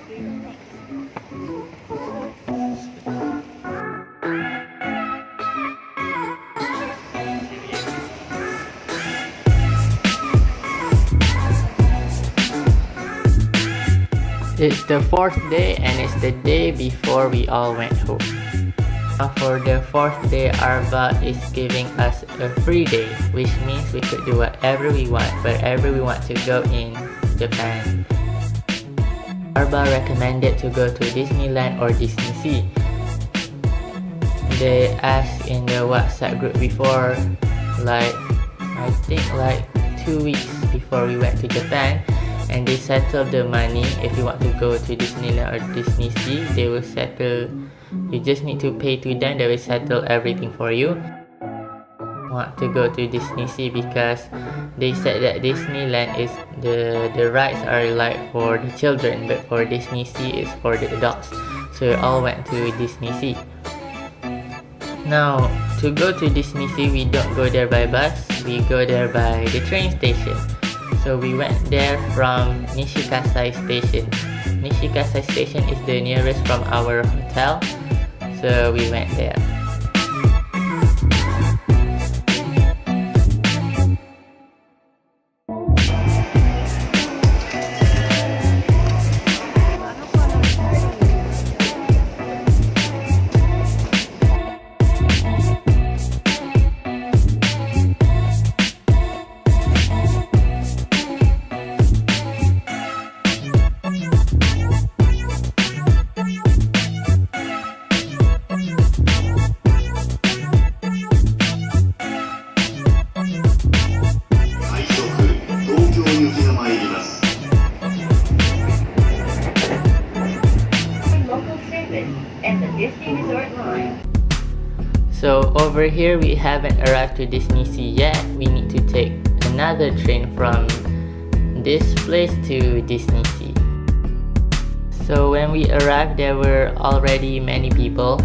It's the fourth day and it's the day before we all went home. Now for the fourth day, Arba is giving us a free day, which means we could do whatever we want, wherever we want to go in Japan. Arba recommended to go to Disneyland or DisneySea. They asked in the WhatsApp group before, I think 2 weeks before we went to Japan, and they settled the money. If you want to go to Disneyland or DisneySea, they will settle. You just need to pay to them, they will settle everything for you. Want to go to DisneySea because they said that Disneyland is the rides are for the children, but for DisneySea is for the adults. So we all went to DisneySea. Now to go to DisneySea, we don't go there by bus, we go there by the train station. So we went there from Nishikasai Station. Nishikasai Station is the nearest from our hotel, so we went there. So over here we haven't arrived to DisneySea yet. We need to take another train from this place to DisneySea. So when we arrived, there were already many people.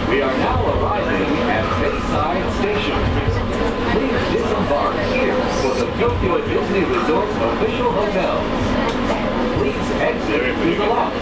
We are now arriving at Bayside Station. Please disembark here for the Tokyo Disney Resort official hotel. Please exit through the lobby.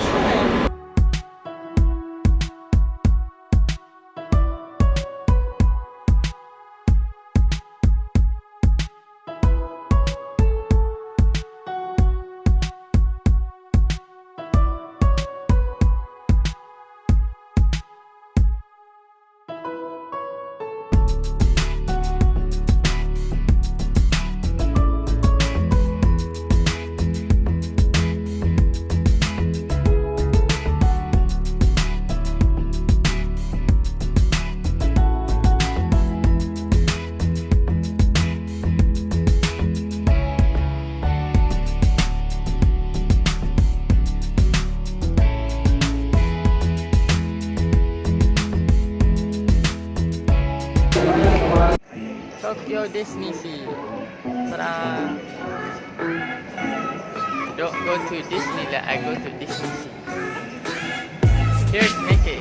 Tokyo DisneySea. Ta-da! Don't go to Disneyland, I go to DisneySea. Here's Mickey.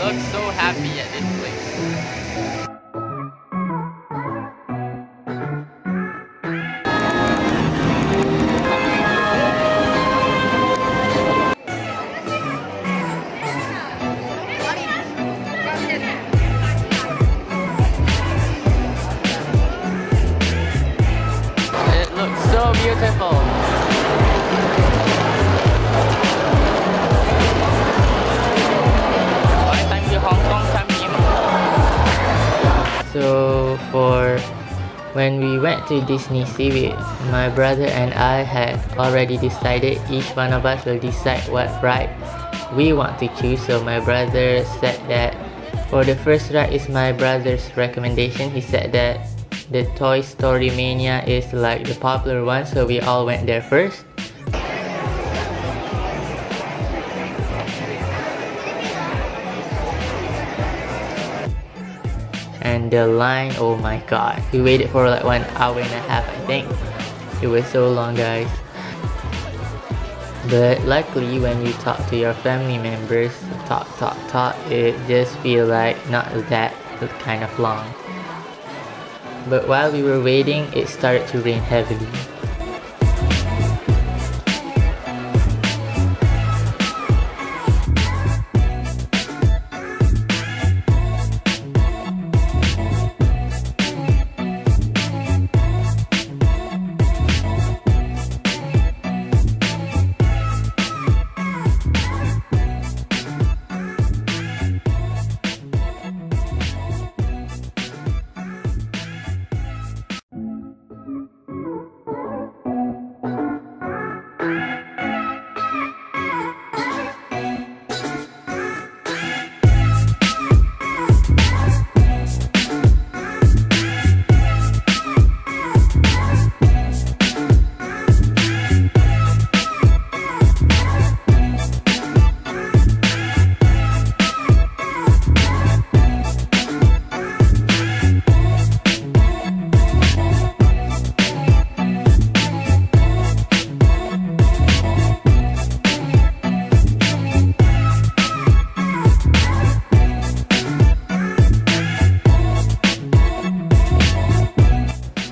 look so happy at this place. It looks so beautiful. So for when we went to DisneySea, my brother and I had already decided, each one of us will decide what ride we want to choose. So my brother said that for the first ride is my brother's recommendation. He said that the Story Mania is like the popular one, so we all went there first. And the line, oh my god, we waited for like 1 hour and a half, I think. It was so long, guys. But luckily when you talk to your family members, talk, it just feel like not that kind of long. But while we were waiting, it started to rain heavily.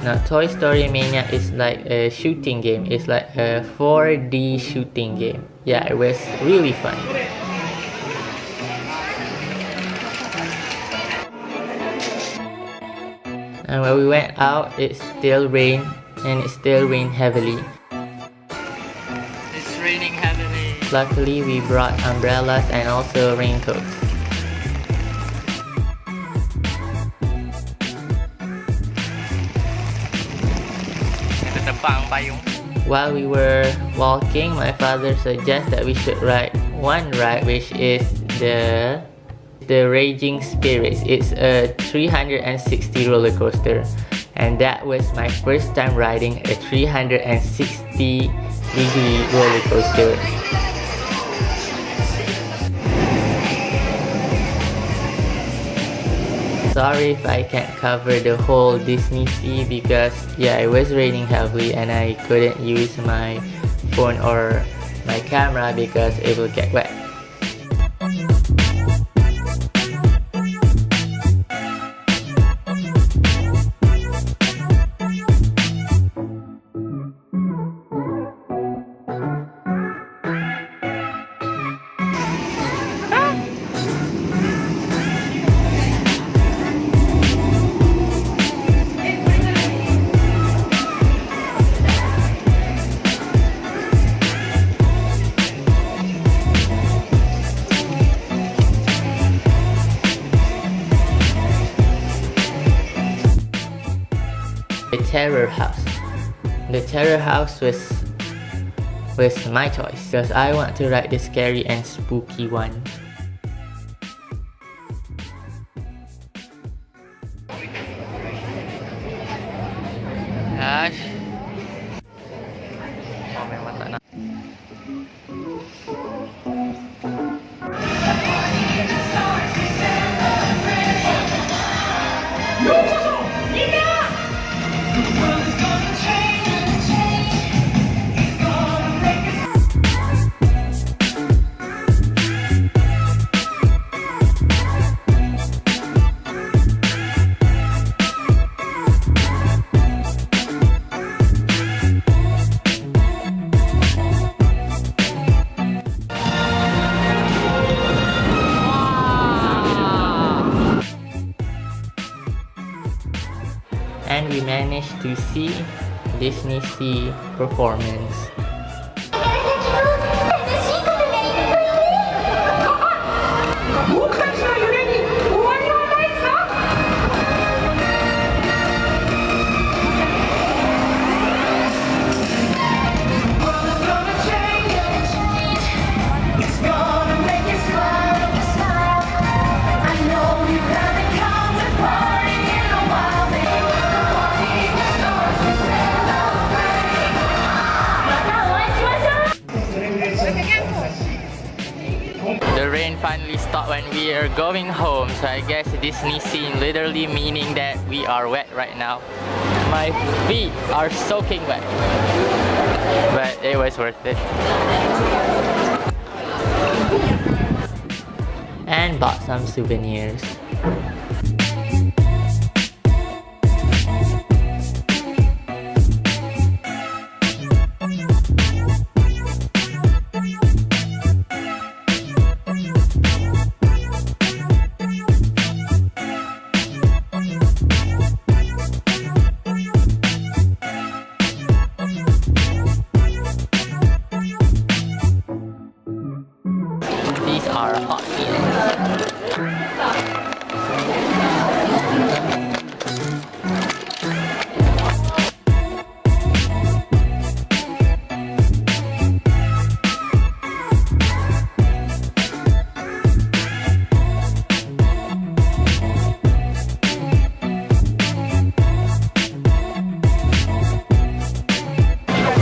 Now, Toy Story Mania is like a shooting game. It's like a 4D shooting game. Yeah, it was really fun. And when we went out, it still rained, and it still rained heavily. It's raining heavily. Luckily, we brought umbrellas and also raincoats. While we were walking, my father suggested that we should ride one ride, which is the Raging Spirits. It's a 360 roller coaster, and that was my first time riding a 360-degree roller coaster. Sorry if I can't cover the whole DisneySea because yeah, it was raining heavily and I couldn't use my phone or my camera because it will get wet. The Terror House. The Terror House was my choice because I want to ride the scary and spooky one. Gosh. Oh, may mata na. we managed to see DisneySea performance. The rain finally stopped when we are going home, so I guess DisneySea literally meaning that we are wet right now. My feet are soaking wet, but it was worth it. And bought some souvenirs. These are hot meals.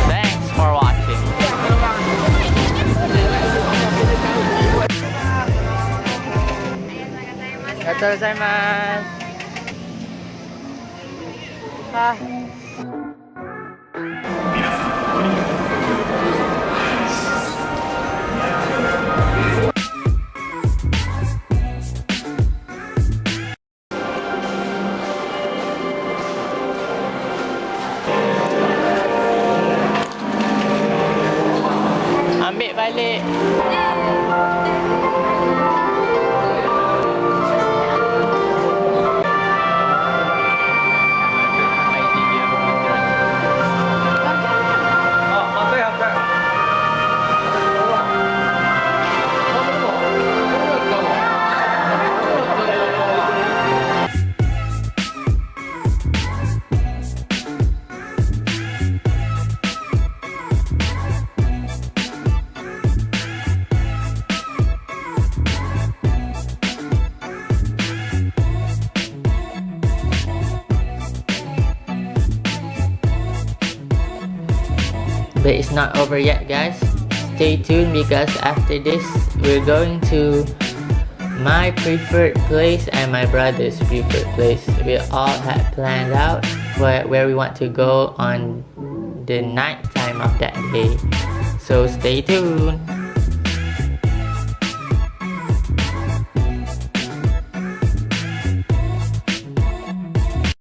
Thanks for watching. ありがとうございます。Ambil balik. But it's not over yet, guys. Stay tuned because after this we're going to my preferred place and my brother's preferred place. We all had planned out where we want to go on the night time of that day. So stay tuned.